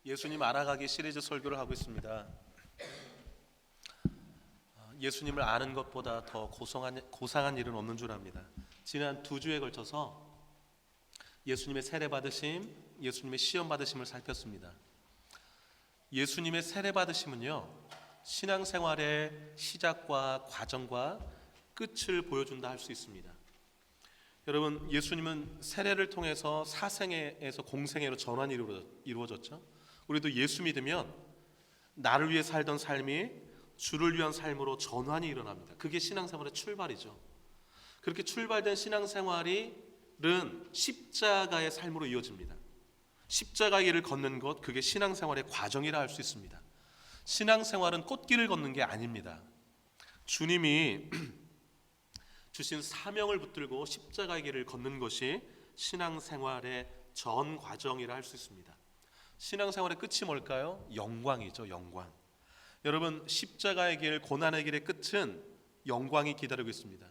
예수님 알아가기 시리즈 설교를 하고 있습니다. 예수님을 아는 것보다 더 고상한 일은 없는 줄 압니다. 지난 2주에 걸쳐서 예수님의 세례 받으심, 예수님의 시험 받으심을 살폈습니다. 예수님의 세례 받으심은요, 신앙생활의 시작과 과정과 끝을 보여준다 할 수 있습니다. 여러분, 예수님은 세례를 통해서 사생애에서 공생애로 전환이 이루어졌죠. 우리도 예수 믿으면 나를 위해 살던 삶이 주를 위한 삶으로 전환이 일어납니다. 그게 신앙생활의 출발이죠. 그렇게 출발된 신앙생활은 십자가의 삶으로 이어집니다. 십자가의 길을 걷는 것, 그게 신앙생활의 과정이라 할 수 있습니다. 신앙생활은 꽃길을 걷는 게 아닙니다. 주님이 주신 사명을 붙들고 십자가의 길을 걷는 것이 신앙생활의 전 과정이라 할 수 있습니다. 신앙생활의 끝이 뭘까요? 영광이죠. 영광. 여러분, 십자가의 길, 고난의 길의 끝은 영광이 기다리고 있습니다.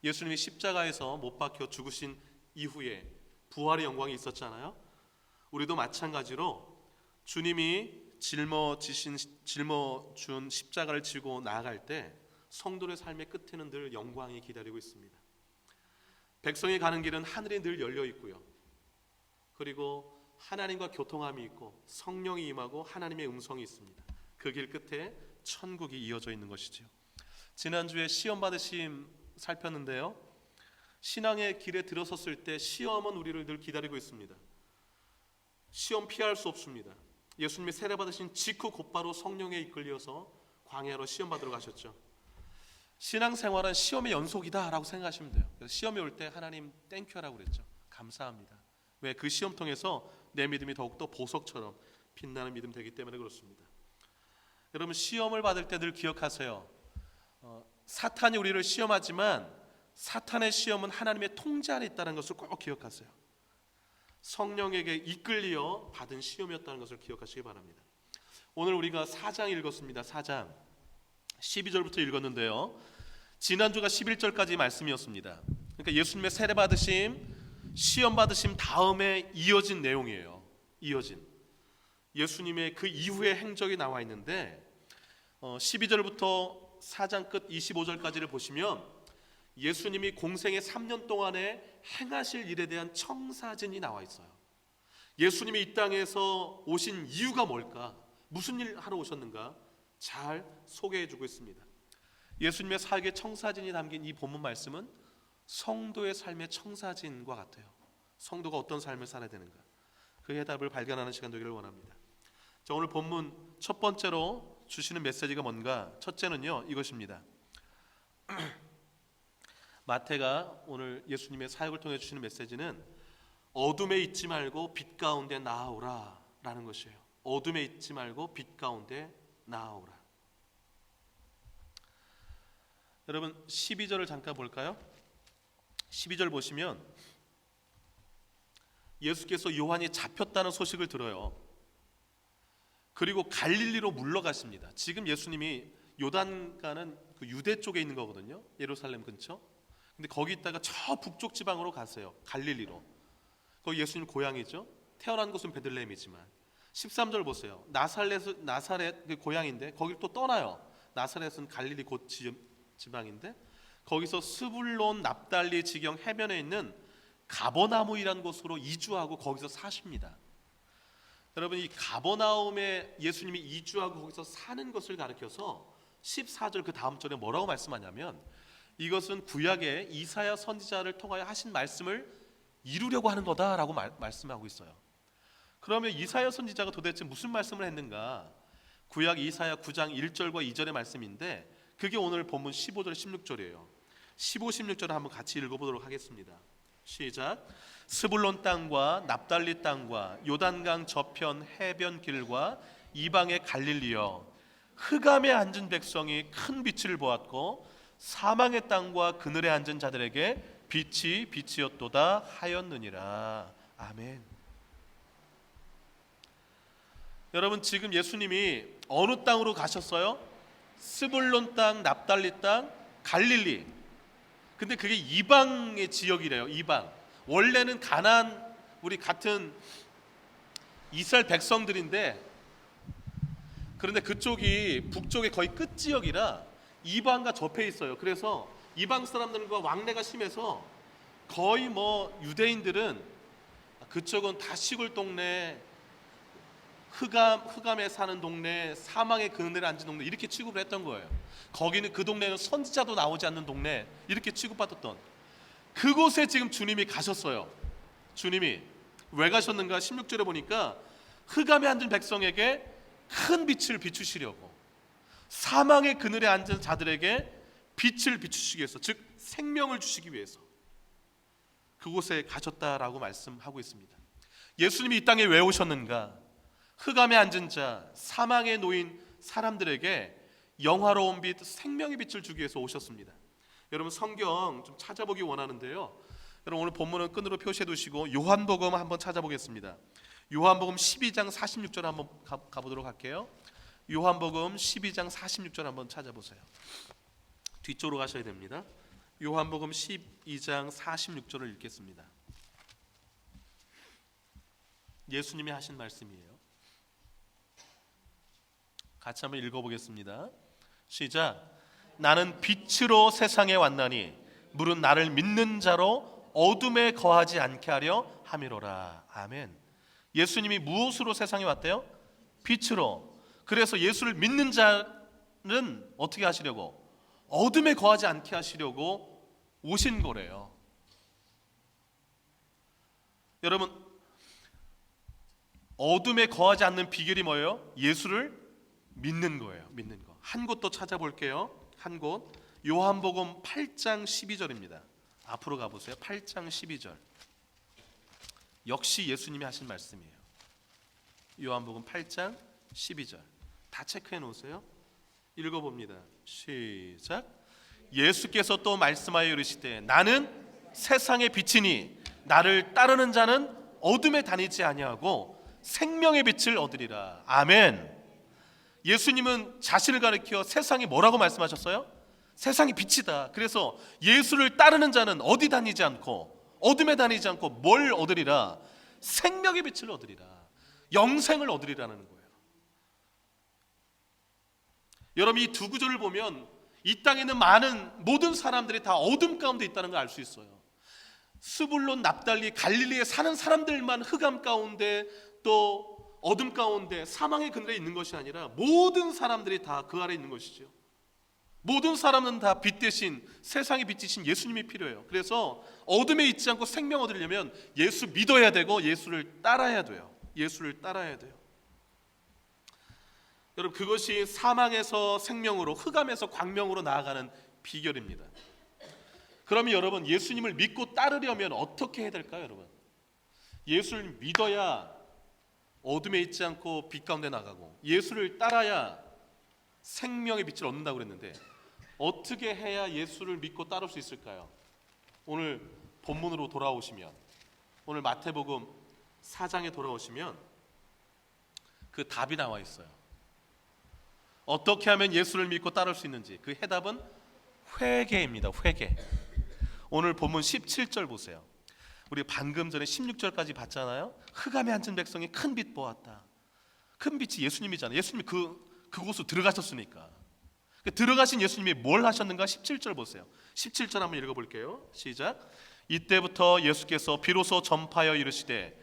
예수님이 십자가에서 못 박혀 죽으신 이후에 부활의 영광이 있었잖아요. 우리도 마찬가지로 주님이 짊어준 십자가를 지고 나아갈 때 성도의 삶의 끝에는 늘 영광이 기다리고 있습니다. 백성이 가는 길은 하늘이 늘 열려 있고요. 그리고 하나님과 교통함이 있고 성령이 임하고 하나님의 음성이 있습니다. 그 길 끝에 천국이 이어져 있는 것이죠. 지난주에 시험 받으심 살폈는데요, 신앙의 길에 들어섰을 때 시험은 우리를 늘 기다리고 있습니다. 시험 피할 수 없습니다. 예수님이 세례 받으신 직후 곧바로 성령에 이끌려서 광야로 시험 받으러 가셨죠. 신앙생활은 시험의 연속이다 라고 생각하시면 돼요. 그래서 시험이 올 때 하나님 땡큐라고 그랬죠. 감사합니다. 왜? 그 시험 통해서 내 믿음이 더욱더 보석처럼 빛나는 믿음 되기 때문에 그렇습니다. 여러분, 시험을 받을 때 늘 기억하세요. 사탄이 우리를 시험하지만 사탄의 시험은 하나님의 통제 안에 있다는 것을 꼭 기억하세요. 성령에게 이끌려 받은 시험이었다는 것을 기억하시기 바랍니다. 오늘 우리가 4장 읽었습니다. 4장 12절부터 읽었는데요, 지난주가 11절까지 말씀이었습니다. 그러니까 예수님의 세례 받으심, 시험 받으심 다음에 이어진 내용이에요. 예수님의 그 이후의 행적이 나와 있는데 12절부터 4장 끝 25절까지를 보시면 예수님이 공생의 3년 동안에 행하실 일에 대한 청사진이 나와 있어요. 예수님이 이 땅에서 오신 이유가 뭘까? 무슨 일 하러 오셨는가? 잘 소개해주고 있습니다. 예수님의 사역의 청사진이 담긴 이 본문 말씀은 성도의 삶의 청사진과 같아요. 성도가 어떤 삶을 살아야 되는가? 그 해답을 발견하는 시간 되기를 원합니다. 자, 오늘 본문 첫 번째로 주시는 메시지가 뭔가? 첫째는요, 이것입니다. 마태가 오늘 예수님의 사역을 통해 주시는 메시지는 어둠에 있지 말고 빛 가운데 나아오라 라는 것이에요. 어둠에 있지 말고 빛 가운데 나아오라. 여러분, 12절을 잠깐 볼까요? 12절 보시면 예수께서 요한이 잡혔다는 소식을 들어요. 그리고 갈릴리로 물러가십니다. 지금 예수님이 요단가는 그 유대 쪽에 있는 거거든요. 예루살렘 근처. 근데 거기 있다가 저 북쪽 지방으로 가세요. 갈릴리로. 거기 예수님 고향이죠. 태어난 곳은 베들레헴이지만 13절 보세요. 나사렛 그 고향인데 거길 또 떠나요. 나사렛은 갈릴리 곧 지방인데 거기서 스불론 납달리 지경 해변에 있는 가버나움이라는 곳으로 이주하고 거기서 사십니다. 여러분, 이 가버나움에 예수님이 이주하고 거기서 사는 것을 가리켜서 14절 그 다음 절에 뭐라고 말씀하냐면 이것은 구약의 이사야 선지자를 통하여 하신 말씀을 이루려고 하는 거다라고 말씀하고 있어요. 그러면 이사야 선지자가 도대체 무슨 말씀을 했는가? 구약 이사야 9장 1절과 2절의 말씀인데 그게 오늘 본문 15절 16절이에요. 15, 16절을 한번 같이 읽어보도록 하겠습니다. 시작. 스불론 땅과 납달리 땅과 요단강 저편 해변 길과 이방의 갈릴리여, 흑암에 앉은 백성이 큰 빛을 보았고 사망의 땅과 그늘에 앉은 자들에게 빛이 빛이었도다 하였느니라. 아멘. 여러분, 지금 예수님이 어느 땅으로 가셨어요? 스불론 땅, 납달리 땅, 갈릴리. 근데 그게 이방의 지역이래요. 이방. 원래는 가나안, 우리 같은 이스라엘 백성들인데 그런데 그쪽이 북쪽의 거의 끝 지역이라 이방과 접해 있어요. 그래서 이방 사람들과 왕래가 심해서 거의 뭐 유대인들은 그쪽은 다 시골 동네, 흑암에 사는 동네, 사망의 그늘에 앉은 동네 이렇게 취급을 했던 거예요. 거기는 그 동네는 선지자도 나오지 않는 동네 이렇게 취급받았던 그곳에 지금 주님이 가셨어요. 주님이 왜 가셨는가? 16절에 보니까 흑암에 앉은 백성에게 큰 빛을 비추시려고, 사망의 그늘에 앉은 자들에게 빛을 비추시기 위해서, 즉 생명을 주시기 위해서 그곳에 가셨다라고 말씀하고 있습니다. 예수님이 이 땅에 왜 오셨는가? 흑암에 앉은 자, 사망에 놓인 사람들에게 영화로운 빛, 생명의 빛을 주기 위해서 오셨습니다. 여러분 성경 좀 찾아보기 원하는데요, 여러분 오늘 본문은 끈으로 표시해 두시고 요한복음 한번 찾아보겠습니다. 요한복음 12장 46절 한번 가보도록 할게요. 요한복음 12장 46절 한번 찾아보세요. 뒤쪽으로 가셔야 됩니다. 요한복음 12장 46절을 읽겠습니다. 예수님이 하신 말씀이에요. 같이 한번 읽어보겠습니다. 시작. 나는 빛으로 세상에 왔나니 물은 나를 믿는 자로 어둠에 거하지 않게 하려 함이로라. 아멘. 예수님이 무엇으로 세상에 왔대요? 빛으로. 그래서 예수를 믿는 자는 어떻게 하시려고? 어둠에 거하지 않게 하시려고 오신 거래요. 여러분 어둠에 거하지 않는 비결이 뭐예요? 예수를 믿는 거예요. 믿는 거. 한 곳 더 찾아볼게요. 한 곳. 요한복음 8장 12절입니다. 앞으로 가보세요. 8장 12절. 역시 예수님이 하신 말씀이에요. 요한복음 8장 12절. 다 체크해 놓으세요. 읽어봅니다. 시작. 예수께서 또 말씀하여 이르시되 나는 세상의 빛이니 나를 따르는 자는 어둠에 다니지 아니하고 생명의 빛을 얻으리라. 아멘. 예수님은 자신을 가리켜 세상이 뭐라고 말씀하셨어요? 세상이 빛이다. 그래서 예수를 따르는 자는 어디 다니지 않고 어둠에 다니지 않고 뭘 얻으리라? 생명의 빛을 얻으리라. 영생을 얻으리라는 거예요. 여러분 이 두 구절을 보면 이 땅에 있는 모든 사람들이 다 어둠 가운데 있다는 걸 알 수 있어요. 스불론, 납달리, 갈릴리에 사는 사람들만 흑암 가운데 또 어둠 가운데 사망의 그늘에 있는 것이 아니라 모든 사람들이 다 그 아래 있는 것이죠. 모든 사람은 다 빛 대신 세상의 빛이신 예수님이 필요해요. 그래서 어둠에 있지 않고 생명 얻으려면 예수 믿어야 되고 예수를 따라야 돼요. 예수를 따라야 돼요. 여러분 그것이 사망에서 생명으로, 흑암에서 광명으로 나아가는 비결입니다. 그러면 여러분 예수님을 믿고 따르려면 어떻게 해야 될까요? 여러분 예수를 믿어야 어둠에 있지 않고 빛 가운데 나가고 예수를 따라야 생명의 빛을 얻는다고 그랬는데 어떻게 해야 예수를 믿고 따를 수 있을까요? 오늘 본문으로 돌아오시면, 오늘 마태복음 4장에 돌아오시면 그 답이 나와 있어요. 어떻게 하면 예수를 믿고 따를 수 있는지 그 해답은 회개입니다. 회개. 오늘 본문 17절 보세요. 우리 방금 전에 16절까지 봤잖아요. 흑암에 앉은 백성이 큰 빛 보았다. 큰 빛이 예수님이잖아요. 예수님이 그곳으로 들어가셨으니까. 들어가신 예수님이 뭘 하셨는가? 17절 보세요. 17절 한번 읽어볼게요. 시작. 이때부터 예수께서 비로소 전파하여 이르시되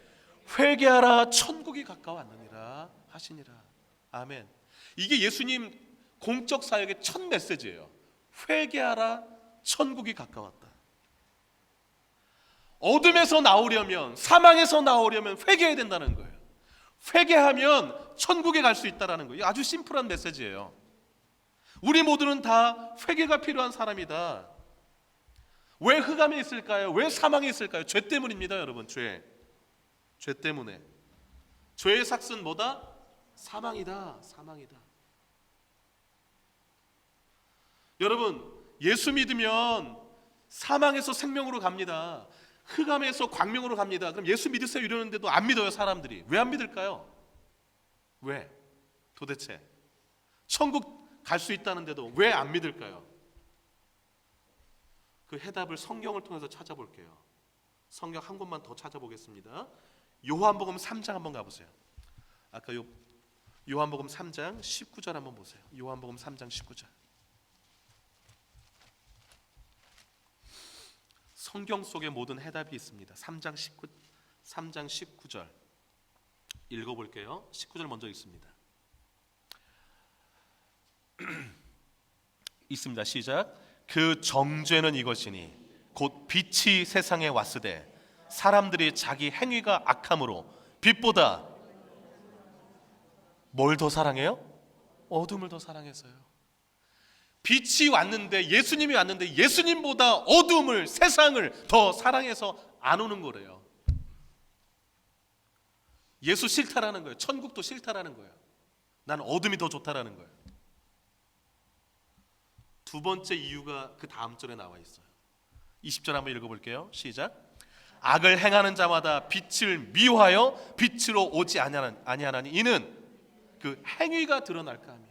회개하라 천국이 가까워왔느니라 하시니라. 아멘. 이게 예수님 공적 사역의 첫 메시지예요. 회개하라 천국이 가까웠다. 어둠에서 나오려면, 사망에서 나오려면 회개해야 된다는 거예요. 회개하면 천국에 갈 수 있다는 거예요. 아주 심플한 메시지예요. 우리 모두는 다 회개가 필요한 사람이다. 왜 흑암에 있을까요? 왜 사망에 있을까요? 죄 때문입니다. 여러분 죄 때문에. 죄의 삭은 뭐다? 사망이다. 사망이다. 여러분 예수 믿으면 사망에서 생명으로 갑니다. 흑암에서 광명으로 갑니다. 그럼 예수 믿으세요 이러는데도 안 믿어요. 사람들이 왜 안 믿을까요? 왜? 도대체 천국 갈 수 있다는데도 왜 안 믿을까요? 그 해답을 성경을 통해서 찾아볼게요. 성경 한 곳만 더 찾아보겠습니다. 요한복음 3장 한번 가보세요. 아까 요한복음 3장 19절 한번 보세요. 요한복음 3장 19절. 성경 속에 모든 해답이 있습니다. 3장 19절 읽어볼게요. 19절 먼저 읽습니다. 있습니다. 시작. 그 정죄는 이것이니 곧 빛이 세상에 왔으되 사람들이 자기 행위가 악함으로 빛보다 뭘 더 사랑해요? 어둠을 더 사랑해서요. 빛이 왔는데, 예수님이 왔는데 예수님보다 어둠을, 세상을 더 사랑해서 안 오는 거래요. 예수 싫다라는 거예요. 천국도 싫다라는 거예요. 난 어둠이 더 좋다라는 거예요. 두 번째 이유가 그 다음 절에 나와 있어요. 20절 한번 읽어볼게요. 시작. 악을 행하는 자마다 빛을 미워하여 빛으로 오지 아니하나니 이는 그 행위가 드러날까 하며.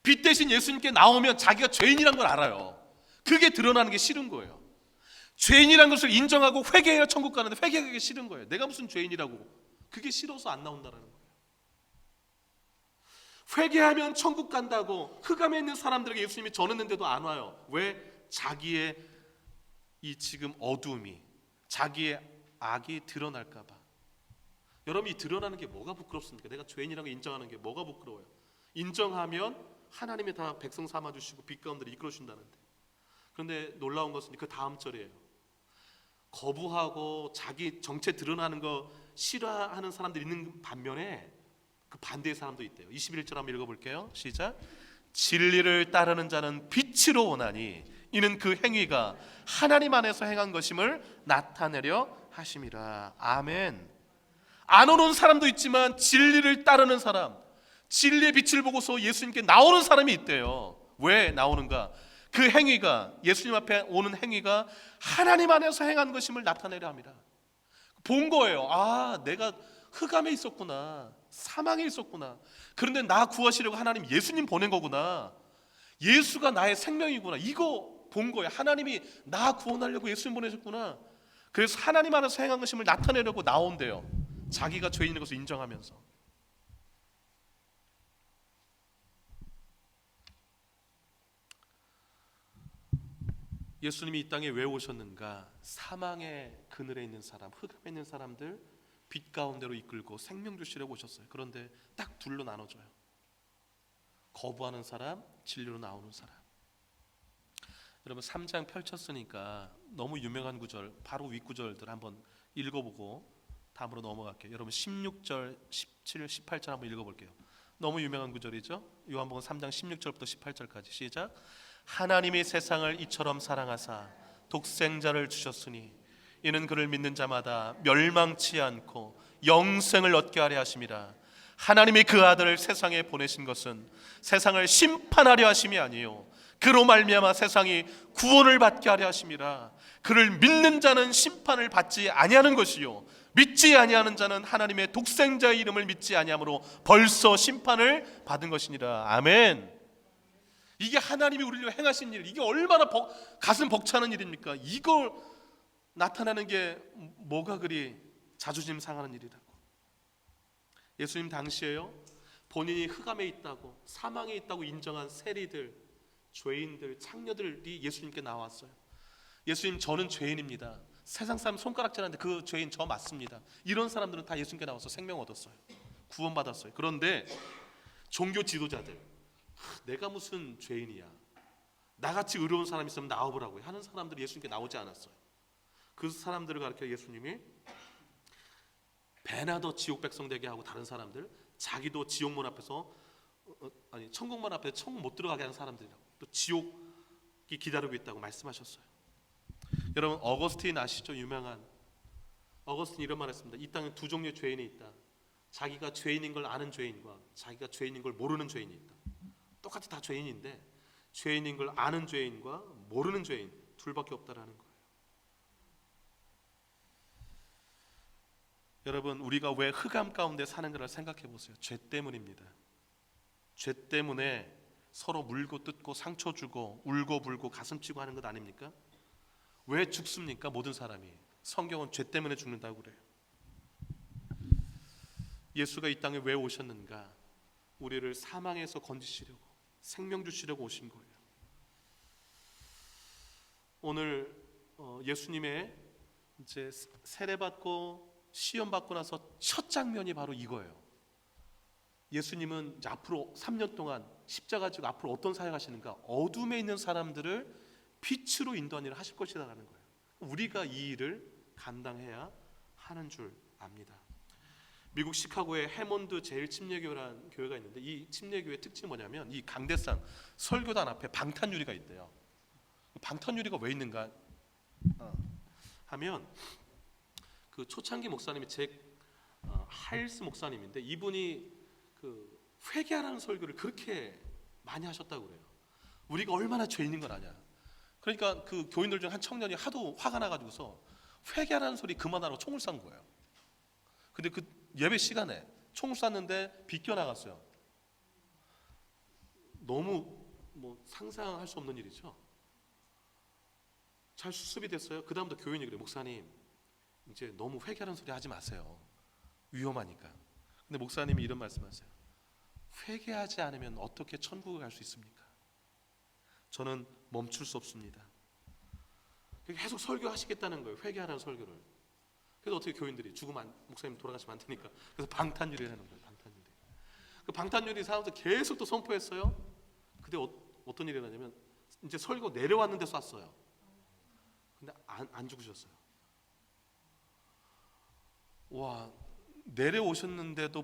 빛 대신 예수님께 나오면 자기가 죄인이란 걸 알아요. 그게 드러나는 게 싫은 거예요. 죄인이란 것을 인정하고 회개해야 천국 가는데 회개하기 싫은 거예요. 내가 무슨 죄인이라고. 그게 싫어서 안 나온다는 거예요. 회개하면 천국 간다고 흑암에 있는 사람들에게 예수님이 전했는데도 안 와요. 왜? 자기의 이 지금 어둠이, 자기의 악이 드러날까 봐. 여러분, 이 드러나는 게 뭐가 부끄럽습니까? 내가 죄인이라고 인정하는 게 뭐가 부끄러워요? 인정하면 하나님이 다 백성 삼아주시고 빛 가운데 이끌어 주신다는데. 그런데 놀라운 것은 그 다음 절이에요. 거부하고 자기 정체 드러나는 거 싫어하는 사람들이 있는 반면에 그 반대의 사람도 있대요. 21절 한번 읽어볼게요. 시작. 진리를 따르는 자는 빛으로 오나니 이는 그 행위가 하나님 안에서 행한 것임을 나타내려 하심이라. 아멘. 안 오는 사람도 있지만 진리를 따르는 사람, 진리의 빛을 보고서 예수님께 나오는 사람이 있대요. 왜 나오는가? 그 행위가, 예수님 앞에 오는 행위가 하나님 안에서 행한 것임을 나타내려 합니다. 본 거예요. 아, 내가 흑암에 있었구나, 사망에 있었구나. 그런데 나 구하시려고 하나님 예수님 보낸 거구나. 예수가 나의 생명이구나. 이거 본 거예요. 하나님이 나 구원하려고 예수님 보내셨구나. 그래서 하나님 안에서 행한 것임을 나타내려고 나온대요. 자기가 죄인인 것을 인정하면서. 예수님이 이 땅에 왜 오셨는가? 사망의 그늘에 있는 사람, 흑암에 있는 사람들 빛 가운데로 이끌고 생명 주시려고 오셨어요. 그런데 딱 둘로 나눠져요. 거부하는 사람, 진리로 나오는 사람. 여러분 3장 펼쳤으니까 너무 유명한 구절, 바로 윗구절들 한번 읽어보고 다음으로 넘어갈게요. 여러분 16절, 17, 18절 한번 읽어볼게요. 너무 유명한 구절이죠. 요한복음 3장 16절부터 18절까지 시작. 하나님이 세상을 이처럼 사랑하사 독생자를 주셨으니 이는 그를 믿는 자마다 멸망치 않고 영생을 얻게 하려 하심이라. 하나님이 그 아들을 세상에 보내신 것은 세상을 심판하려 하심이 아니요 그로 말미암아 세상이 구원을 받게 하려 하심이라. 그를 믿는 자는 심판을 받지 아니하는 것이요 믿지 아니하는 자는 하나님의 독생자의 이름을 믿지 아니하므로 벌써 심판을 받은 것이니라. 아멘. 이게 하나님이 우리를 행하신 일, 이게 얼마나 가슴 벅차는 일입니까? 이걸 나타나는 게 뭐가 그리 자존심 상하는 일이라고. 예수님 당시에요, 본인이 흑암에 있다고, 사망에 있다고 인정한 세리들, 죄인들, 창녀들이 예수님께 나왔어요. 예수님, 저는 죄인입니다. 세상 사람 손가락질하는데 그 죄인 저 맞습니다. 이런 사람들은 다 예수님께 나와서 생명 얻었어요. 구원받았어요. 그런데 종교 지도자들, 내가 무슨 죄인이야, 나같이 의로운 사람 있으면 나와보라고 하는 사람들이 예수님께 나오지 않았어요. 그 사람들을 가르쳐 예수님이 배나 더 지옥 백성 되게 하고, 다른 사람들 자기도 지옥문 앞에서 천국문 앞에 천국 못 들어가게 하는 사람들이라고, 또 지옥이 기다리고 있다고 말씀하셨어요. 여러분 어거스틴 아시죠? 유명한 어거스틴 이런 말 했습니다. 이 땅에 두 종류의 죄인이 있다. 자기가 죄인인 걸 아는 죄인과 자기가 죄인인 걸 모르는 죄인이 있다. 똑같이 다 죄인인데 죄인인 걸 아는 죄인과 모르는 죄인 둘밖에 없다라는 거예요. 여러분 우리가 왜 흑암 가운데 사는가를 생각해 보세요. 죄 때문입니다. 죄 때문에 서로 물고 뜯고 상처 주고 울고 불고 가슴 치고 하는 것 아닙니까? 왜 죽습니까? 모든 사람이. 성경은 죄 때문에 죽는다고 그래요. 예수가 이 땅에 왜 오셨는가? 우리를 사망에서 건지시려고, 생명 주시려고 오신 거예요. 오늘 예수님의 이제 세례받고 시험받고 나서 첫 장면이 바로 이거예요. 예수님은 이제 앞으로 3년 동안 십자가 지고 앞으로 어떤 사역하시는가? 어둠에 있는 사람들을 빛으로 인도하는 일을 하실 것이라는 거예요. 우리가 이 일을 감당해야 하는 줄 압니다. 미국 시카고에 해몬드 제일 침례교회라는 교회가 있는데, 이 침례교회의 특징이 뭐냐면 이 강대상 설교단 앞에 방탄유리가 있대요. 방탄유리가 왜 있는가 하면, 그 초창기 목사님이 하일스 목사님인데, 이분이 그 회개하라는 설교를 그렇게 많이 하셨다고 그래요. 우리가 얼마나 죄 있는 걸 아냐. 그러니까 그 교인들 중 한 청년이 하도 화가 나가지고서 회개하라는 소리 그만하라고 총을 쏜 거예요. 근데 그 예배 시간에 총을 쐈는데 비껴나갔어요. 너무 상상할 수 없는 일이죠. 잘 수습이 됐어요. 그 다음부터 교인이 그래요. 목사님, 이제 너무 회개하는 소리 하지 마세요. 위험하니까. 근데 목사님이 이런 말씀하세요. 회개하지 않으면 어떻게 천국에 갈 수 있습니까? 저는 멈출 수 없습니다. 계속 설교하시겠다는 거예요. 회개하라는 설교를. 그래서 어떻게 교인들이 목사님 돌아가시면 안 되니까, 그래서 방탄유리를 하는 거예요. 방탄유리. 그 방탄유리 사람들 계속 또 선포했어요. 근데 어떤 일이 일어나냐면, 이제 설교 내려왔는데 쐈어요. 근데 안 죽으셨어요. 와, 내려오셔서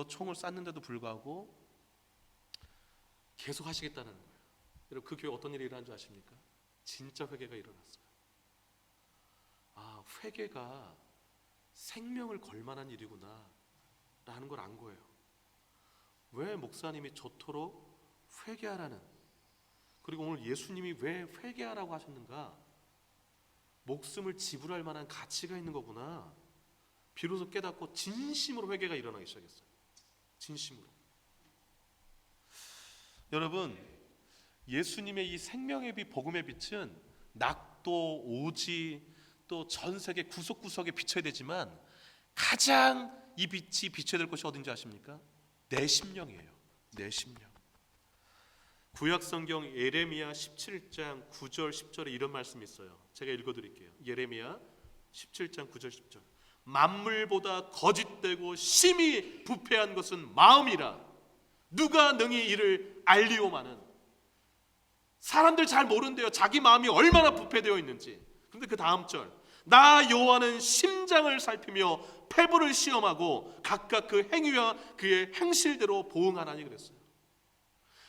총을 쐈는데도 불구하고 계속 하시겠다는 거예요. 여러분, 그 교회 어떤 일이 일어난 줄 아십니까? 진짜 회개가 일어났어요. 아, 회개가 생명을 걸 만한 일이구나 라는 걸 안 거예요. 왜 목사님이 저토록 회개하라는, 그리고 오늘 예수님이 왜 회개하라고 하셨는가? 목숨을 지불할 만한 가치가 있는 거구나. 비로소 깨닫고 진심으로 회개가 일어나기 시작했어요. 진심으로. 여러분, 예수님의 이 생명의 빛, 복음의 빛은 낙도, 오지, 또 전 세계 구석구석에 비춰야 되지만, 가장 이 빛이 비춰야 될 곳이 어딘지 아십니까? 내 심령이에요. 내 심령. 구약성경 예레미야 17장 9절 10절에 이런 말씀이 있어요. 제가 읽어드릴게요. 예레미야 17장 9절 10절. 만물보다 거짓되고 심히 부패한 것은 마음이라. 누가 능히 이를 알리오마는. 사람들 잘 모른대요. 자기 마음이 얼마나 부패되어 있는지. 그런데 그 다음 절, 나 여호와는 심장을 살피며 폐부를 시험하고 각각 그 행위와 그의 행실대로 보응하나니 그랬어요.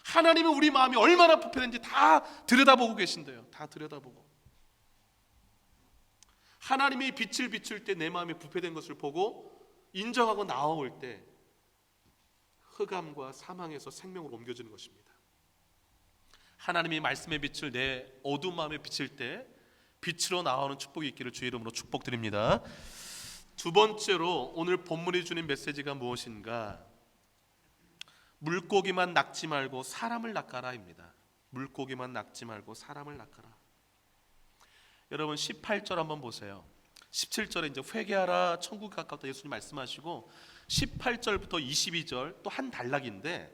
하나님은 우리 마음이 얼마나 부패된지 다 들여다보고 계신대요. 다 들여다보고. 하나님이 빛을 비출 때 내 마음이 부패된 것을 보고 인정하고 나아올 때 흑암과 사망에서 생명으로 옮겨지는 것입니다. 하나님이 말씀의 빛을 내 어두운 마음에 비칠 때 빛으로 나오는 축복이 있기를 주의 이름으로 축복드립니다. 두 번째로 오늘 본문이 주는 메시지가 무엇인가? 물고기만 낚지 말고 사람을 낚아라입니다. 물고기만 낚지 말고 사람을 낚아라. 여러분 18절 한번 보세요. 17절에 이제 회개하라 천국이 가깝다 예수님 말씀하시고, 18절부터 22절 또 한 단락인데,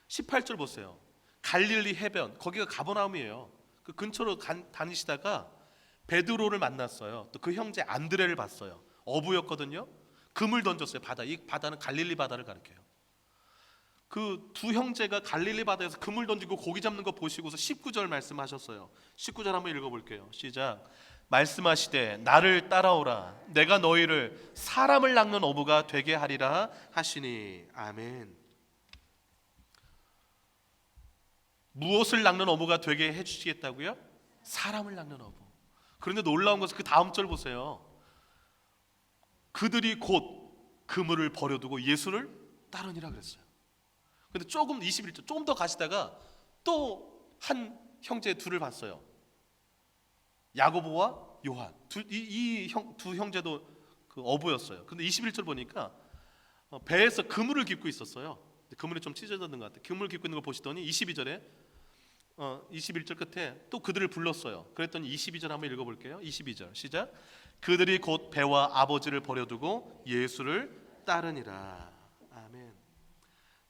18절 보세요. 갈릴리 해변, 거기가 가버나움이에요. 그 근처로 다니시다가 베드로를 만났어요. 또 그 형제 안드레를 봤어요. 어부였거든요. 금을 던졌어요. 바다. 이 바다는 갈릴리 바다를 가리켜요. 그 두 형제가 갈릴리 바다에서 금을 던지고 고기 잡는 거 보시고서 19절 말씀하셨어요. 19절 한번 읽어볼게요. 시작. 말씀하시되 나를 따라오라. 내가 너희를 사람을 낚는 어부가 되게 하리라 하시니. 아멘. 무엇을 낚는 어부가 되게 해주시겠다고요? 사람을 낚는 어부. 그런데 놀라운 것은 그 다음 절 보세요. 그들이 곧 그물을 버려두고 예수를 따르니라 그랬어요. 근데 조금 21절 좀 더 가시다가 또 한 형제 둘을 봤어요. 야고보와 요한. 두 형제도 그 어부였어요. 근데 21절 보니까 배에서 그물을 깃고 있었어요. 그물이 좀 찢어졌는 것 같아요. 그물을 깃고 있는 걸 보시더니 22절에 21절 끝에 또 그들을 불렀어요. 그랬더니 22절 한번 읽어볼게요. 22절 시작. 그들이 곧 배와 아버지를 버려두고 예수를 따르니라. 아멘.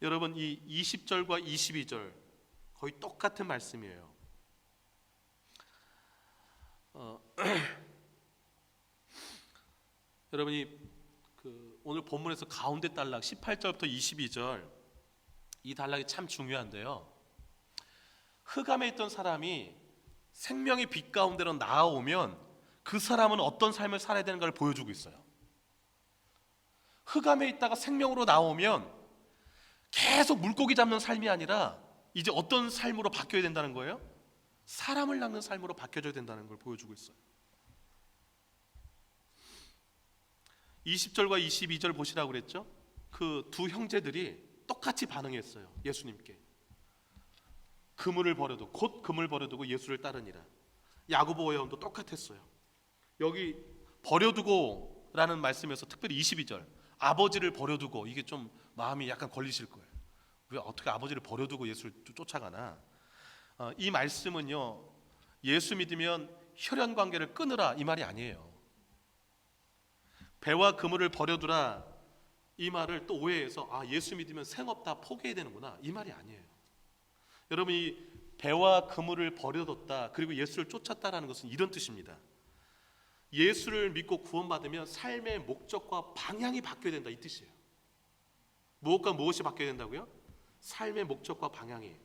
여러분 이 20절과 22절 거의 똑같은 말씀이에요. 여러분이 오늘 본문에서 가운데 단락 18절부터 22절 이 단락이 참 중요한데요. 흑암에 있던 사람이 생명의 빛 가운데로 나아오면 그 사람은 어떤 삶을 살아야 되는가를 보여주고 있어요. 흑암에 있다가 생명으로 나오면 계속 물고기 잡는 삶이 아니라 이제 어떤 삶으로 바뀌어야 된다는 거예요? 사람을 낚는 삶으로 바뀌어져야 된다는 걸 보여주고 있어요. 20절과 22절 보시라고 그랬죠? 그 두 형제들이 똑같이 반응했어요. 예수님께 그물을 버려두고 곧 그물 버려두고 예수를 따르니라. 야고보와 요한도 똑같았어요. 여기 버려두고 라는 말씀에서 특별히 22절 아버지를 버려두고, 이게 좀 마음이 약간 걸리실 거예요. 왜 어떻게 아버지를 버려두고 예수를 쫓아가나? 이 말씀은요, 예수 믿으면 혈연 관계를 끊으라 이 말이 아니에요. 배와 그물을 버려두라 이 말을 또 오해해서 예수 믿으면 생업 다 포기해야 되는구나 이 말이 아니에요. 여러분, 이 배와 그물을 버려뒀다 그리고 예수를 쫓았다라는 것은 이런 뜻입니다. 예수를 믿고 구원받으면 삶의 목적과 방향이 바뀌어야 된다 이 뜻이에요. 무엇과 무엇이 바뀌어야 된다고요? 삶의 목적과 방향이.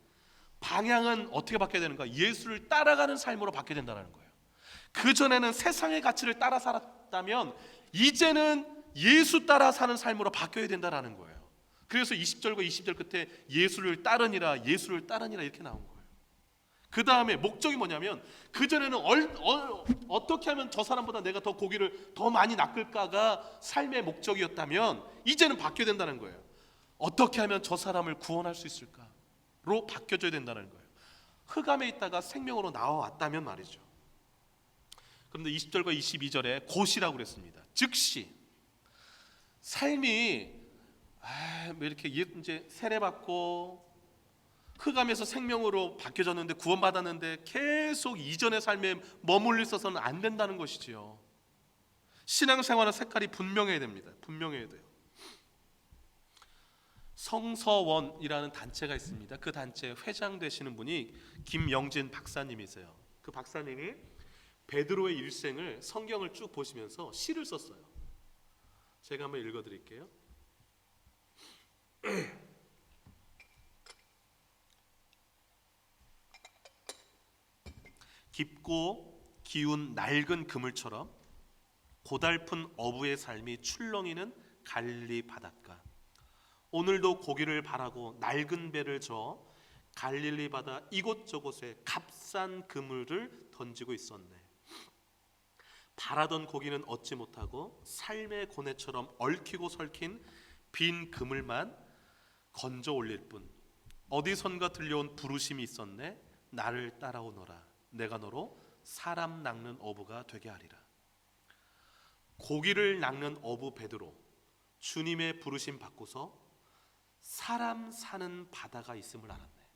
방향은 어떻게 바뀌어야 되는가? 예수를 따라가는 삶으로 바뀌어야 된다는 거예요. 그전에는 세상의 가치를 따라 살았다면 이제는 예수 따라 사는 삶으로 바뀌어야 된다는 거예요. 그래서 20절과 20절 끝에 예수를 따르니라 예수를 따르니라 이렇게 나온 거예요. 그 다음에 목적이 뭐냐면 그전에는 어떻게 하면 저 사람보다 내가 더 고기를 더 많이 낚을까가 삶의 목적이었다면 이제는 바뀌어야 된다는 거예요. 어떻게 하면 저 사람을 구원할 수 있을까로 바뀌어져야 된다는 거예요. 흑암에 있다가 생명으로 나와왔다면 말이죠. 그런데 20절과 22절에 곧이라고 그랬습니다. 즉시 삶이 이렇게 이제 세례받고 흑암에서 생명으로 바뀌어졌는데 구원받았는데 계속 이전의 삶에 머물러 있어서는 안 된다는 것이지요. 신앙생활의 색깔이 분명해야 됩니다. 분명해야 돼요. 성서원이라는 단체가 있습니다. 그 단체 회장 되시는 분이 김영진 박사님이세요. 그 박사님이 베드로의 일생을 성경을 쭉 보시면서 시를 썼어요. 제가 한번 읽어드릴게요. 깊고 기운 낡은 그물처럼 고달픈 어부의 삶이 출렁이는 갈릴리 바닷가. 오늘도 고기를 바라고 낡은 배를 저어 갈릴리 바다 이곳저곳에 값싼 그물을 던지고 있었네. 바라던 고기는 얻지 못하고 삶의 고뇌처럼 얽히고 설킨 빈 그물만 건져 올릴 뿐. 어디선가 들려온 부르심이 있었네. 나를 따라오너라. 내가 너로 사람 낚는 어부가 되게 하리라. 고기를 낚는 어부 베드로, 주님의 부르심 받고서 사람 사는 바다가 있음을 알았네.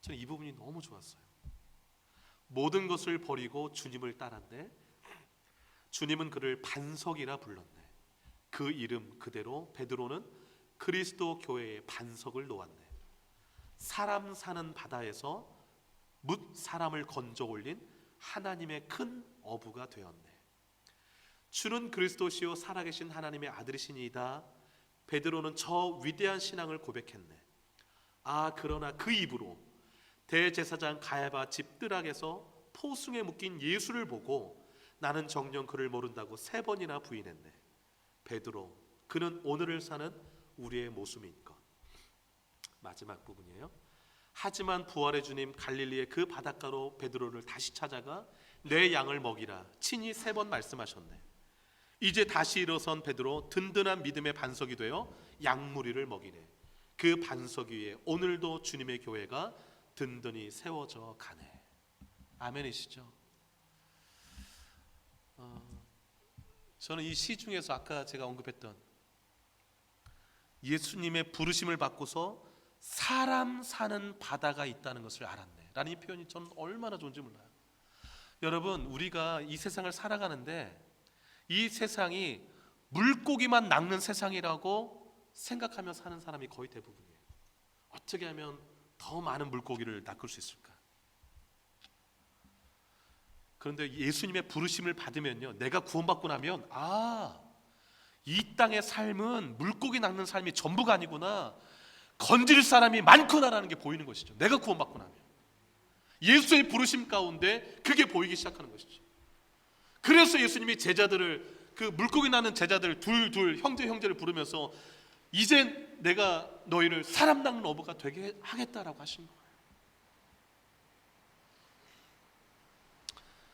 저는 이 부분이 너무 좋았어요. 모든 것을 버리고 주님을 따랐네. 주님은 그를 반석이라 불렀네. 그 이름 그대로 베드로는 그리스도 교회의 반석을 놓았네. 사람 사는 바다에서 뭇 사람을 건져 올린 하나님의 큰 어부가 되었네. 주는 그리스도시요 살아계신 하나님의 아들이시니이다. 베드로는 저 위대한 신앙을 고백했네. 그러나 그 입으로 대제사장 가야바 집뜰학에서 포승에 묶인 예수를 보고 나는 정녕 그를 모른다고 3번이나 부인했네. 베드로, 그는 오늘을 사는 우리의 모습인 것. 마지막 부분이에요. 하지만 부활의 주님 갈릴리의 그 바닷가로 베드로를 다시 찾아가 내 양을 먹이라 친히 3번 말씀하셨네. 이제 다시 일어선 베드로 든든한 믿음의 반석이 되어 양무리를 먹이네. 그 반석 위에 오늘도 주님의 교회가 든든히 세워져 가네. 아멘이시죠? 저는 이 시 중에서 아까 제가 언급했던 예수님의 부르심을 받고서 사람 사는 바다가 있다는 것을 알았네 라는 이 표현이 저는 얼마나 좋은지 몰라요. 여러분, 우리가 이 세상을 살아가는데 이 세상이 물고기만 낚는 세상이라고 생각하며 사는 사람이 거의 대부분이에요. 어떻게 하면 더 많은 물고기를 낚을 수 있을까? 그런데 예수님의 부르심을 받으면요, 내가 구원받고 나면 이 땅의 삶은 물고기 낚는 삶이 전부가 아니구나, 건질 사람이 많구나라는 게 보이는 것이죠. 내가 구원받고 나면 예수의 부르심 가운데 그게 보이기 시작하는 것이죠. 그래서 예수님이 제자들을, 그 물고기 낚는 제자들 둘 형제를 부르면서 이제 내가 너희를 사람 낚는 어부가 되게 하겠다라고 하신 거예요.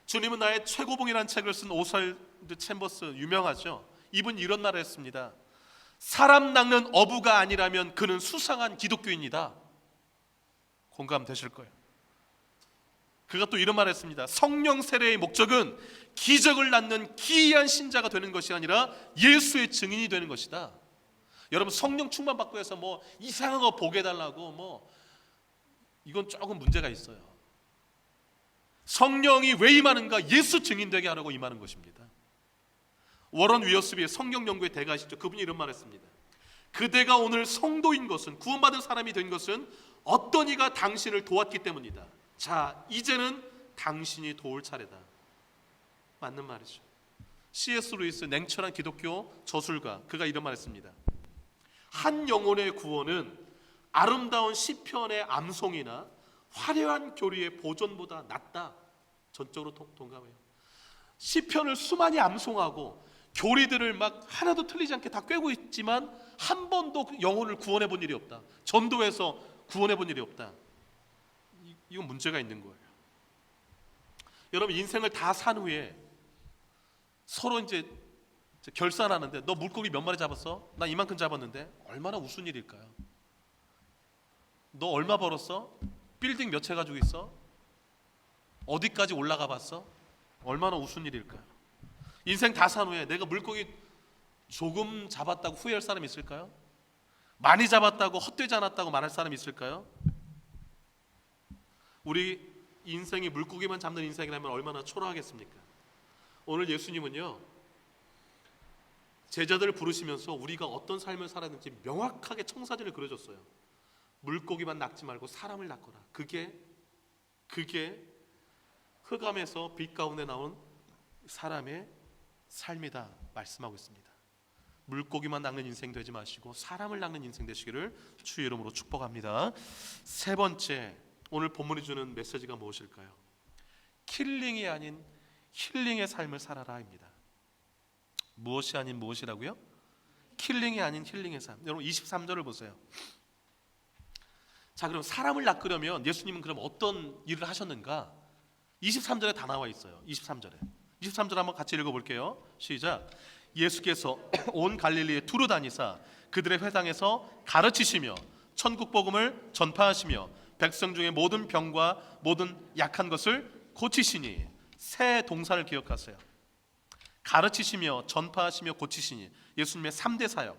주님은 나의 최고봉이라는 책을 쓴 오스왈드 챔버스, 유명하죠. 이분 이런 말을 했습니다. 사람 낚는 어부가 아니라면 그는 수상한 기독교인이다. 공감되실 거예요. 그가 또 이런 말을 했습니다. 성령 세례의 목적은 기적을 낳는 기이한 신자가 되는 것이 아니라 예수의 증인이 되는 것이다. 여러분, 성령 충만 받고 해서 뭐 이상한 거 보게 해달라고 이건 조금 문제가 있어요. 성령이 왜 임하는가? 예수 증인 되게 하라고 임하는 것입니다. 워런 위어스비의 성경 연구의 대가시죠. 그분이 이런 말을 했습니다. 그대가 오늘 성도인 것은, 구원받은 사람이 된 것은 어떤 이가 당신을 도왔기 때문이다. 자, 이제는 당신이 도울 차례다. 맞는 말이죠. C.S. 루이스, 냉철한 기독교 저술가, 그가 이런 말을 했습니다. 한 영혼의 구원은 아름다운 시편의 암송이나 화려한 교리의 보존보다 낫다. 전적으로 동감해요. 시편을 수많이 암송하고 교리들을 막 하나도 틀리지 않게 다 꿰고 있지만 한 번도 영혼을 구원해 본 일이 없다. 전도해서 구원해 본 일이 없다. 이건 문제가 있는 거예요. 여러분, 인생을 다 산 후에 서로 이제 결산하는데, 너 물고기 몇 마리 잡았어? 나 이만큼 잡았는데. 얼마나 우스운 일일까요? 너 얼마 벌었어? 빌딩 몇 채 가지고 있어? 어디까지 올라가 봤어? 얼마나 우스운 일일까요? 인생 다 산 후에 내가 물고기 조금 잡았다고 후회할 사람이 있을까요? 많이 잡았다고 헛되지 않았다고 말할 사람이 있을까요? 우리 인생이 물고기만 잡는 인생이라면 얼마나 초라하겠습니까? 오늘 예수님은요, 제자들을 부르시면서 우리가 어떤 삶을 살았는지 명확하게 청사진을 그려줬어요. 물고기만 낚지 말고 사람을 낚거라. 그게 흑암에서 빛 가운데 나온 사람의 삶이다 말씀하고 있습니다. 물고기만 낚는 인생 되지 마시고 사람을 낚는 인생 되시기를 주의 이름으로 축복합니다. 세 번째, 오늘 본문이 주는 메시지가 무엇일까요? 킬링이 아닌 힐링의 삶을 살아라입니다. 무엇이 아닌 무엇이라고요? 킬링이 아닌 힐링의 삶. 여러분 23절을 보세요. 자, 그럼 사람을 낚으려면 예수님은 그럼 어떤 일을 하셨는가? 23절에 다 나와 있어요. 23절 한번 같이 읽어볼게요. 시작. 예수께서 온 갈릴리에 두루 다니사 그들의 회당에서 가르치시며 천국 복음을 전파하시며 백성 중에 모든 병과 모든 약한 것을 고치시니. 세 동사를 기억하세요. 가르치시며 전파하시며 고치시니. 예수님의 3대 사역,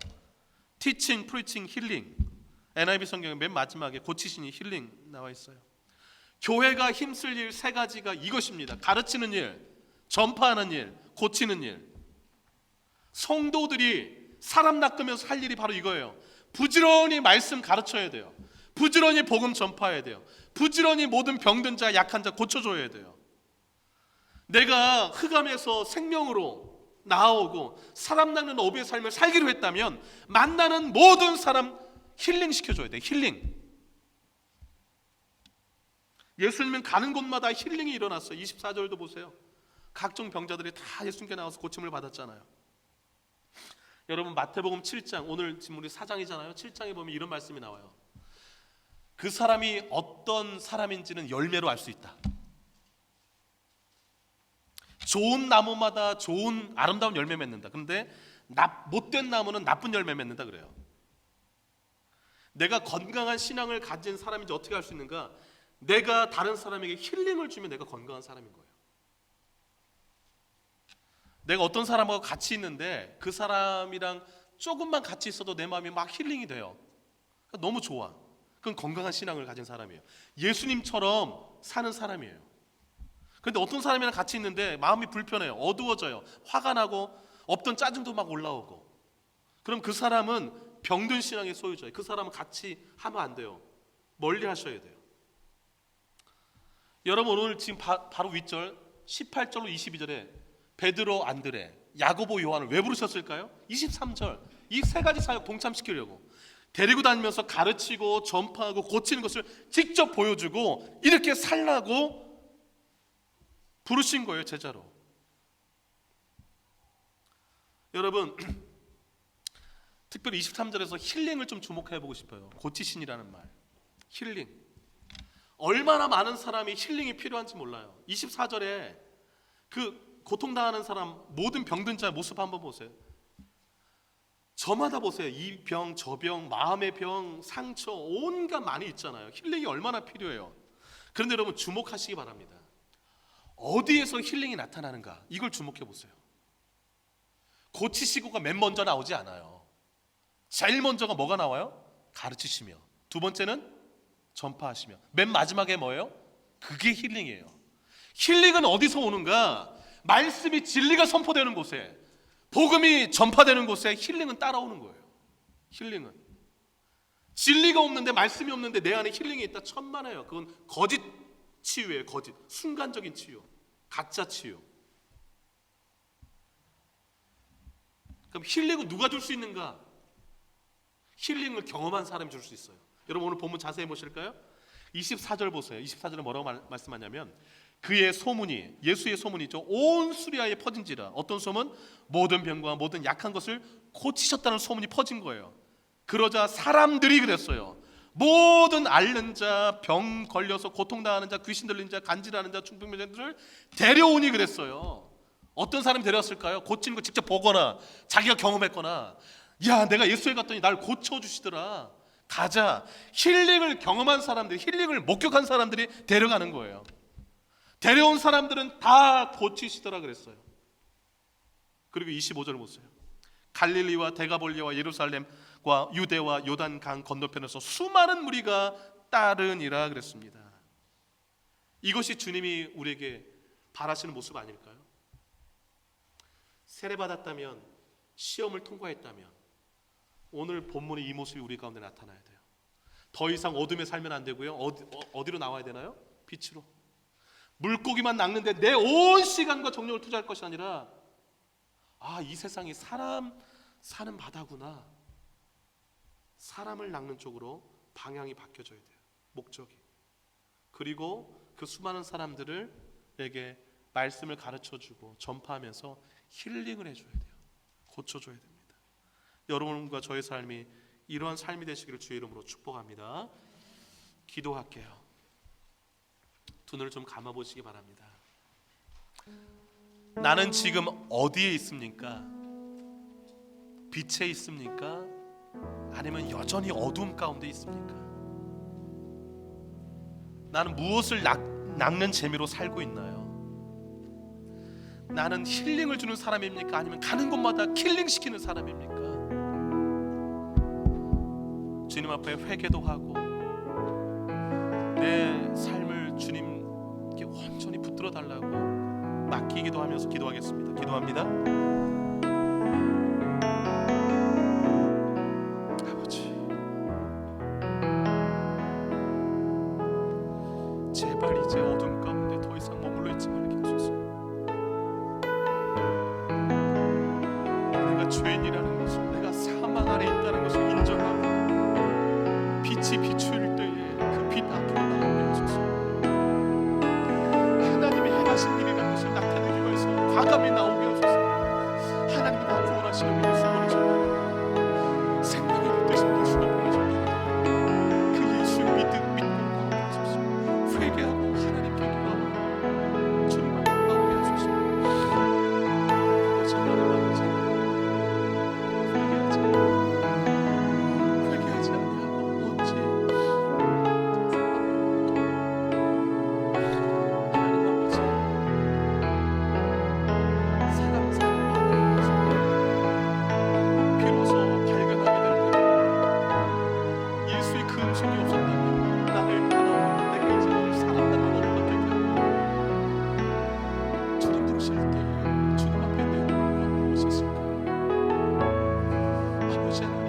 teaching, preaching, healing. NIV 성경의 맨 마지막에 고치시니, 힐링 나와 있어요. 교회가 힘쓸 일 세 가지가 이것입니다. 가르치는 일, 전파하는 일, 고치는 일. 성도들이 사람 낚으면서 할 일이 바로 이거예요. 부지런히 말씀 가르쳐야 돼요. 부지런히 복음 전파해야 돼요. 부지런히 모든 병든 자, 약한 자 고쳐줘야 돼요. 내가 흑암에서 생명으로 나아오고 사람 낚는 어부의 삶을 살기로 했다면 만나는 모든 사람 힐링 시켜줘야 돼. 힐링. 예수님은 가는 곳마다 힐링이 일어났어요. 24절도 보세요. 각종 병자들이 다 예수님께 나와서 고침을 받았잖아요. 여러분 마태복음 7장, 오늘 지금 우리 4장이잖아요. 7장에 보면 이런 말씀이 나와요. 그 사람이 어떤 사람인지는 열매로 알 수 있다. 좋은 나무마다 좋은 아름다운 열매 맺는다. 그런데 못된 나무는 나쁜 열매 맺는다 그래요. 내가 건강한 신앙을 가진 사람인지 어떻게 알 수 있는가? 내가 다른 사람에게 힐링을 주면 내가 건강한 사람인 거예요. 내가 어떤 사람하고 같이 있는데 그 사람이랑 조금만 같이 있어도 내 마음이 막 힐링이 돼요. 그러니까 너무 좋아. 그건 건강한 신앙을 가진 사람이에요. 예수님처럼 사는 사람이에요. 그런데 어떤 사람이랑 같이 있는데 마음이 불편해요. 어두워져요. 화가 나고 없던 짜증도 막 올라오고. 그럼 그 사람은 병든 신앙의 소유자예요. 그 사람은 같이 하면 안 돼요. 멀리 하셔야 돼요. 여러분 오늘 지금 바로 윗절 18절로 22절에 베드로, 안드레, 야고보, 요한을 왜 부르셨을까요? 23절 이 세 가지 사역 동참시키려고 데리고 다니면서 가르치고 전파하고 고치는 것을 직접 보여주고 이렇게 살라고 부르신 거예요. 제자로. 여러분 특별히 23절에서 힐링을 좀 주목해보고 싶어요. 고치신이라는 말, 힐링. 얼마나 많은 사람이 힐링이 필요한지 몰라요. 24절에 그 고통당하는 사람, 모든 병든 자의 모습 한번 보세요. 저마다 보세요. 이 병, 저 병, 마음의 병, 상처 온갖 많이 있잖아요. 힐링이 얼마나 필요해요. 그런데 여러분 주목하시기 바랍니다. 어디에서 힐링이 나타나는가 이걸 주목해 보세요. 고치시고가 맨 먼저 나오지 않아요. 제일 먼저가 뭐가 나와요? 가르치시며, 두 번째는 전파하시며, 맨 마지막에 뭐예요? 그게 힐링이에요. 힐링은 어디서 오는가? 말씀이 진리가 선포되는 곳에, 복음이 전파되는 곳에 힐링은 따라오는 거예요. 힐링은 진리가 없는데, 말씀이 없는데 내 안에 힐링이 있다 천만에요. 그건 거짓 치유예요. 거짓, 순간적인 치유, 가짜 치유. 그럼 힐링은 누가 줄 수 있는가? 힐링을 경험한 사람이 줄 수 있어요. 여러분 오늘 본문 자세히 보실까요? 24절 보세요. 24절에 뭐라고 말씀하냐면 그의 소문이, 예수의 소문이죠, 온 수리아에 퍼진지라. 어떤 소문? 모든 병과 모든 약한 것을 고치셨다는 소문이 퍼진 거예요. 그러자 사람들이 그랬어요. 모든 앓는 자, 병 걸려서 고통당하는 자, 귀신 들린 자, 간질하는 자, 중풍병자들을 데려오니 그랬어요. 어떤 사람이 데려왔을까요? 고치는 거 직접 보거나 자기가 경험했거나, 야 내가 예수에 갔더니 날 고쳐주시더라, 가자. 힐링을 경험한 사람들, 힐링을 목격한 사람들이 데려가는 거예요. 데려온 사람들은 다 고치시더라 그랬어요. 그리고 25절 보세요. 갈릴리와 데가볼리와 예루살렘과 유대와 요단 강 건너편에서 수많은 무리가 따르니라 그랬습니다. 이것이 주님이 우리에게 바라시는 모습 아닐까요? 세례받았다면, 시험을 통과했다면 오늘 본문의 이 모습이 우리 가운데 나타나야 돼요. 더 이상 어둠에 살면 안 되고요. 어디로 나와야 되나요? 빛으로. 물고기만 낚는데 내 온 시간과 정력을 투자할 것이 아니라, 아, 이 세상이 사람 사는 바다구나. 사람을 낚는 쪽으로 방향이 바뀌어져야 돼요. 목적이. 그리고 그 수많은 사람들에게 말씀을 가르쳐주고 전파하면서 힐링을 해줘야 돼요. 고쳐줘야 됩니다. 여러분과 저의 삶이 이러한 삶이 되시기를 주의 이름으로 축복합니다. 기도할게요. 두 눈을 좀 감아보시기 바랍니다. 나는 지금 어디에 있습니까? 빛에 있습니까? 아니면 여전히 어둠 가운데 있습니까? 나는 무엇을 낚는 재미로 살고 있나요? 나는 힐링을 주는 사람입니까? 아니면 가는 곳마다 킬링시키는 사람입니까? 주님 앞에 회개도 하고 내 삶을 주님께 온전히 붙들어 달라고 맡기기도 하면서 기도하겠습니다. 기도합니다. 아버지, 제발 이제 어둠 가운데 더 이상 머물러 있지 말게 하소서. 내가 죄인이라는 것을, 내가 사망 아래 있다는 것을 인정하고 빛이 비추일 때에 그 빛 앞으로 나오게 하소서. 하나님의 행하신 일이라는 것을 나타내기 위해서 과감히 나오게 하소서. 하나님이 나 구원하시려고 예수 보내셨다. 생명의 그 되신 예수를 보내셨다. 그 예수 믿고 나오게 하소서. 회개하고 하나님께 나오고 주님 앞에 나오게 하소서. 아버지, 나를 만나지 회개하지 아니하고 어찌 하나님 아버지, 사람 사는 바다에서 비로소 발견하게 될 때 예수의 그 음성이 없었다면 나를 떠나고 내가 이제 너를 사랑하는 너를 어떻게 하고, 주님 부르실 때에 주님 앞에 내 몸과 무엇이 있을까? 아버지 하나님,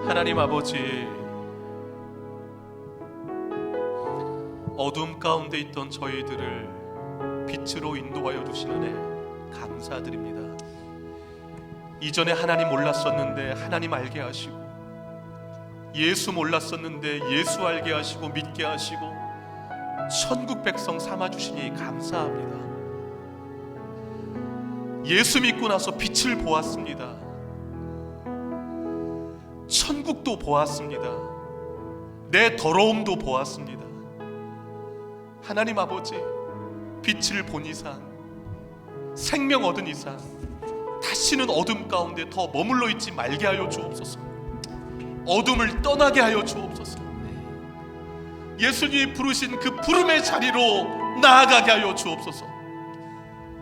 하나님 아버지, 어둠 가운데 있던 저희들을 빛으로 인도하여 주시는 애 감사드립니다. 이전에 하나님 몰랐었는데 하나님 알게 하시고, 예수 몰랐었는데 예수 알게 하시고 믿게 하시고 천국 백성 삼아주시니 감사합니다. 예수 믿고 나서 빛을 보았습니다. 천국도 보았습니다. 내 더러움도 보았습니다. 하나님 아버지, 빛을 본 이상, 생명 얻은 이상 다시는 어둠 가운데 더 머물러 있지 말게 하여 주옵소서. 어둠을 떠나게 하여 주옵소서. 예수님이 부르신 그 부름의 자리로 나아가게 하여 주옵소서.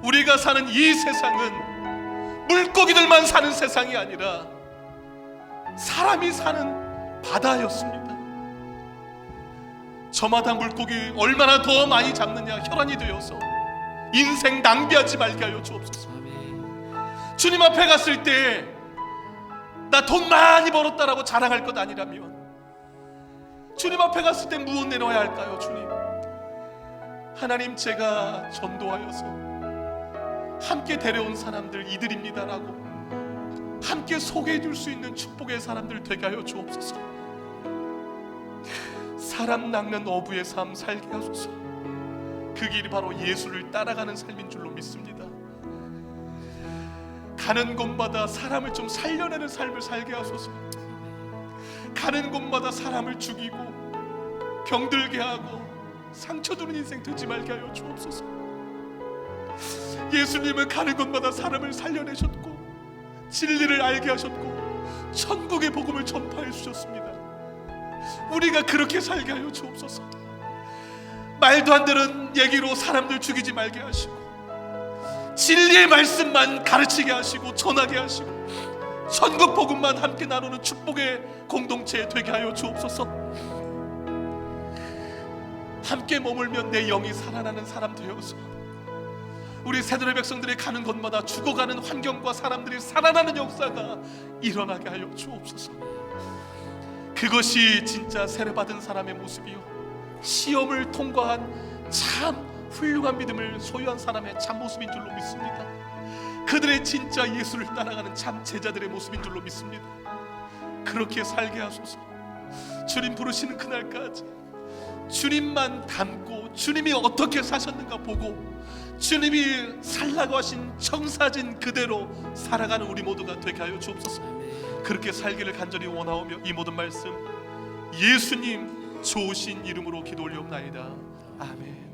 우리가 사는 이 세상은 물고기들만 사는 세상이 아니라 사람이 사는 바다였습니다. 저마다 물고기 얼마나 더 많이 잡느냐 혈안이 되어서 인생 낭비하지 말게 하여 주옵소서. 주님 앞에 갔을 때 나 돈 많이 벌었다라고 자랑할 것 아니라면 주님 앞에 갔을 때 무엇 내놓아야 할까요? 주님, 하나님, 제가 전도하여서 함께 데려온 사람들 이들입니다라고 함께 소개해 줄 수 있는 축복의 사람들 되게 하여 주옵소서. 사람 낚는 어부의 삶 살게 하소서. 그 길이 바로 예수를 따라가는 삶인 줄로 믿습니다. 가는 곳마다 사람을 좀 살려내는 삶을 살게 하소서. 가는 곳마다 사람을 죽이고 병들게 하고 상처 주는 인생 되지 말게 하여 주옵소서. 예수님은 가는 곳마다 사람을 살려내셨고 진리를 알게 하셨고 천국의 복음을 전파해 주셨습니다. 우리가 그렇게 살게 하여 주옵소서. 말도 안 되는 얘기로 사람들 죽이지 말게 하시고 진리의 말씀만 가르치게 하시고 전하게 하시고 천국 복음만 함께 나누는 축복의 공동체 되게 하여 주옵소서. 함께 머물면 내 영이 살아나는 사람 되어서 우리 새들의 백성들이 가는 곳마다 죽어가는 환경과 사람들이 살아나는 역사가 일어나게 하여 주옵소서. 그것이 진짜 세례받은 사람의 모습이요, 시험을 통과한 참 훌륭한 믿음을 소유한 사람의 참 모습인 줄로 믿습니다. 그들의 진짜 예수를 따라가는 참 제자들의 모습인 줄로 믿습니다. 그렇게 살게 하소서. 주님 부르시는 그날까지 주님만 닮고 주님이 어떻게 사셨는가 보고 주님이 살라고 하신 청사진 그대로 살아가는 우리 모두가 되게 하여 주옵소서. 그렇게 살기를 간절히 원하오며 이 모든 말씀 예수님 좋으신 이름으로 기도 올리옵나이다. 아멘.